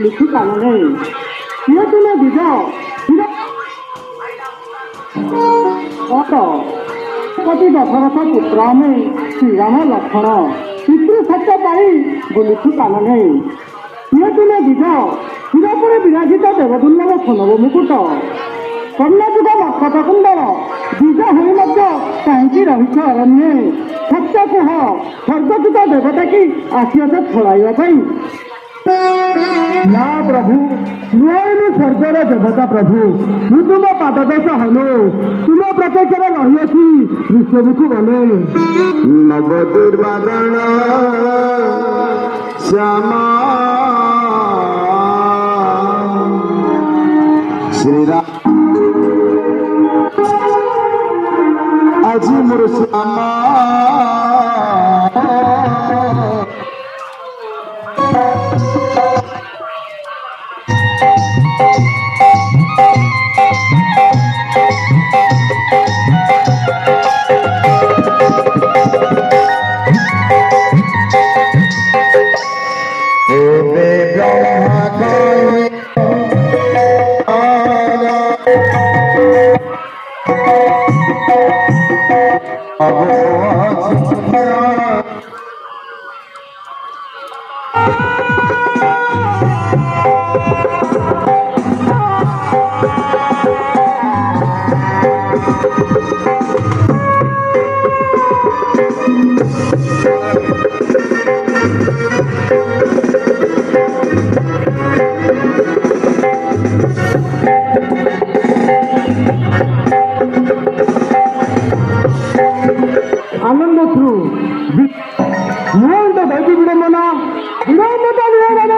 লিখি কারণে প্রিয়তমা বিজ ପତି ଦଶରଥ ପୁତ୍ର ଆମେ ଶ୍ରୀରାମ ଲକ୍ଷ୍ମଣ ପିତୃ ସତ୍ୟ ପାଇ ବୁଲୁଛୁ କାନ ନେଇ ପ୍ରିୟତମା ବିଜ ଚିରପୁରେ ବିରାଜିତ ଦେବଦୁର୍ଲଭ ସୁନବ ମୁକୁଟ କନ୍ୟାଯୁଗ ମସ୍ତକ କୁଣ୍ଡଳ ବିଜ ହୋଇ ମଧ୍ୟ କାହିଁକି ରହିଛ ଅରଣ୍ୟେ ସତ୍ୟ କୁହ ସ୍ୱର୍ଗଦୂତ ଦେବତା କି ଆସିଅଛ ଛଡ଼ାଇବା ପାଇଁ ନା ପ୍ରଭୁ ନୁହେଁ ସ୍ୱର୍ଗର ଦେବତା ପ୍ରଭୁ ମୁଁ ତୁମ ପାଦଦେଶ ହନୁ ତୁମ ପ୍ରତ୍ୟକ୍ଷରେ ରହିଅଛି ବିଶ୍ୱକୁ ଗଲେ ନବ ଦୁର୍ବାଦନ ଶ୍ୟାମ ଶ୍ରୀରାମ ଆଜି ମୋର ଶ୍ୟାମ ଆନନ୍ଦ ଥ୍ରୁ ନୂଆ ଦୈବ ବିଡ଼ମ୍ବନା ବିଡ଼ମ୍ବତା ନିୟମନ